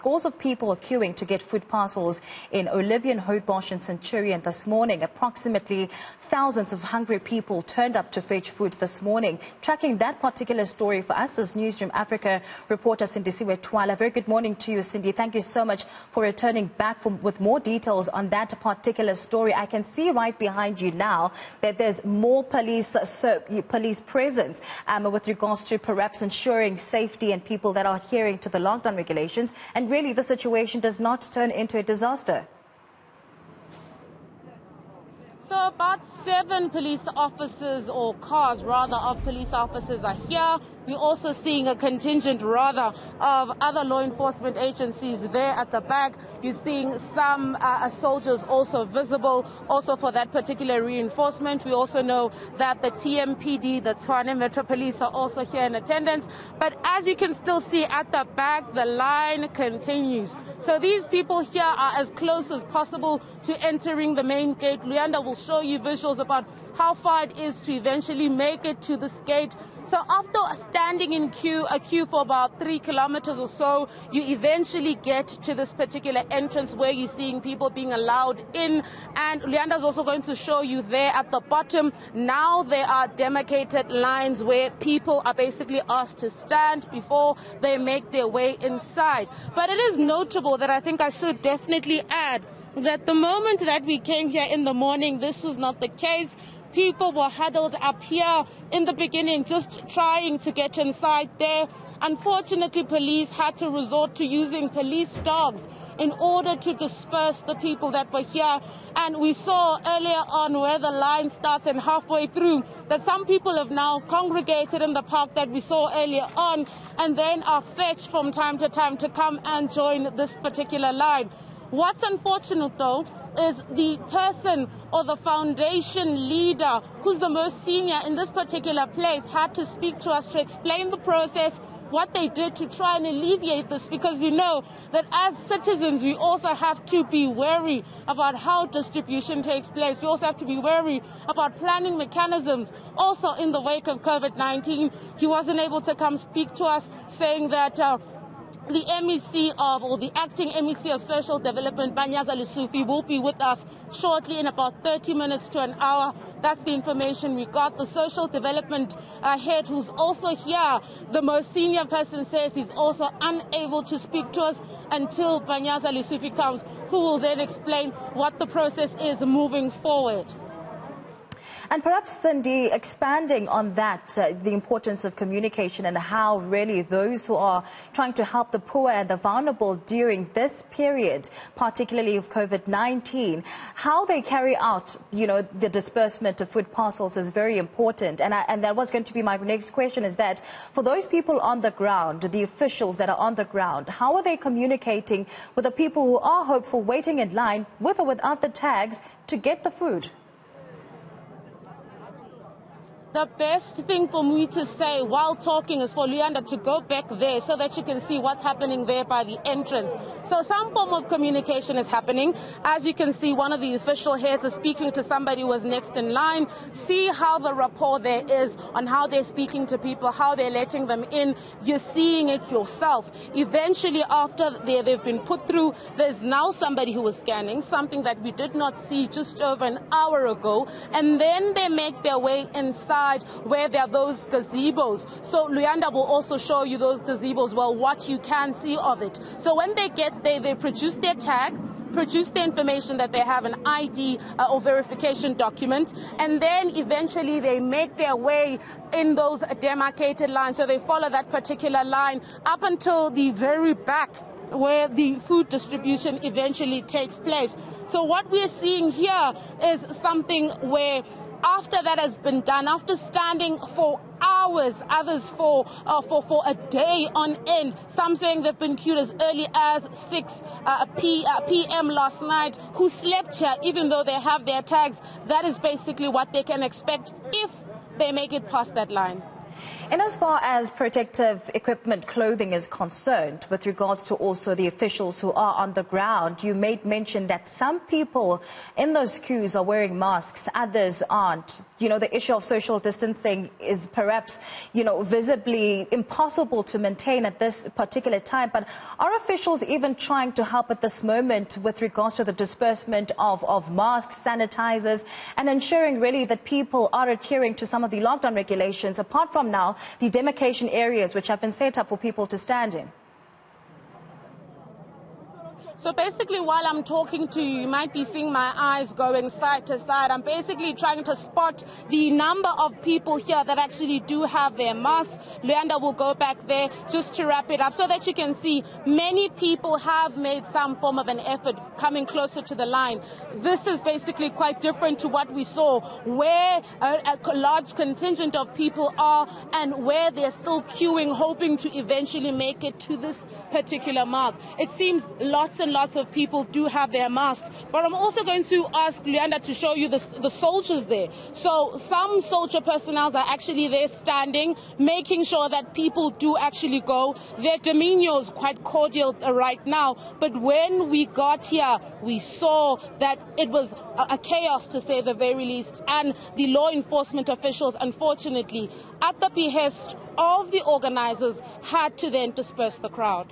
scores of people are queuing to get food parcels in Olievenhoutbosch and Centurion this morning. Approximately thousands of hungry people turned up to fetch food this morning. Tracking that particular story for us is Newzroom Afrika reporter Sindisiwe Twala. Very good morning to you, Cindy. Thank you so much for returning back with more details on that particular story. I can see right behind you now that there's more police presence with regards to perhaps ensuring safety and people that are adhering to the lockdown regulations. And really, the situation does not turn into a disaster. So about 7 police officers, or cars rather, of police officers are here. We're also seeing a contingent rather of other law enforcement agencies there at the back. You're seeing some soldiers also visible also for that particular reinforcement. We also know that the TMPD, the Tshwane Metro Police, are also here in attendance. But as you can still see at the back, the line continues. So these people here are as close as possible to entering the main gate. Luyanda will show you visuals about how far it is to eventually make it to this gate. So after standing in a queue for about 3 kilometers or so, you eventually get to this particular entrance where you're seeing people being allowed in. And Luyanda's also going to show you there at the bottom. Now there are demarcated lines where people are basically asked to stand before they make their way inside. But it is notable that I think I should definitely add that the moment that we came here in the morning, this was not the case. People were huddled up here in the beginning, just trying to get inside there. Unfortunately, police had to resort to using police dogs in order to disperse the people that were here. And we saw earlier on where the line starts and halfway through that some people have now congregated in the park that we saw earlier on and then are fetched from time to time to come and join this particular line. What's unfortunate, though, is the person or the foundation leader who's the most senior in this particular place had to speak to us to explain the process, what they did to try and alleviate this, because we know that as citizens we also have to be wary about how distribution takes place. We also have to be wary about planning mechanisms. Also in the wake of COVID-19, he wasn't able to come speak to us, saying that the MEC or the acting MEC of Social Development, Banyaza Lesufi, will be with us shortly in about 30 minutes to an hour. That's the information we got. The Social Development head, who's also here, the most senior person, says he's also unable to speak to us until Banyaza Lesufi comes, who will then explain what the process is moving forward. And perhaps, Cindy, expanding on that, the importance of communication and how really those who are trying to help the poor and the vulnerable during this period, particularly of COVID-19, how they carry out, the disbursement of food parcels is very important. And that was going to be my next question, is that for those people on the ground, the officials that are on the ground, how are they communicating with the people who are hopeful, waiting in line, with or without the tags, to get the food? The best thing for me to say while talking is for Luyanda to go back there so that you can see what's happening there by the entrance. So some form of communication is happening. As you can see, one of the official heads is speaking to somebody who was next in line. See how the rapport there is on how they're speaking to people, how they're letting them in. You're seeing it yourself. Eventually, after they've been put through, there's now somebody who is scanning, something that we did not see just over an hour ago. And then they make their way inside where there are those gazebos. So Luyanda will also show you those gazebos, well, what you can see of it. So when they get there, they produce their tag, produce the information that they have an ID or verification document, and then eventually they make their way in those demarcated lines. So they follow that particular line up until the very back where the food distribution eventually takes place. So what we're seeing here is something where after that has been done, after standing for hours, others for a day on end, some saying they've been queued as early as 6 p.m. last night, who slept here even though they have their tags, that is basically what they can expect if they make it past that line. And as far as protective equipment, clothing is concerned, with regards to also the officials who are on the ground, you made mention that some people in those queues are wearing masks, others aren't. You know, the issue of social distancing is perhaps, visibly impossible to maintain at this particular time. But are officials even trying to help at this moment with regards to the disbursement of masks, sanitizers, and ensuring really that people are adhering to some of the lockdown regulations, apart from now the demarcation areas which have been set up for people to stand in? So basically, while I'm talking to you, you might be seeing my eyes going side to side. I'm basically trying to spot the number of people here that actually do have their masks. Leander will go back there just to wrap it up so that you can see many people have made some form of an effort coming closer to the line. This is basically quite different to what we saw, where a large contingent of people are and where they're still queuing, hoping to eventually make it to this particular mark. It seems lots and lots of people do have their masks, but I'm also going to ask Leander to show you the soldiers there. So some soldier personnel are actually there standing, making sure that people do actually go. Their demeanor is quite cordial right now, but when we got here, we saw that it was a chaos, to say the very least, and the law enforcement officials, unfortunately, at the behest of the organizers, had to then disperse the crowd.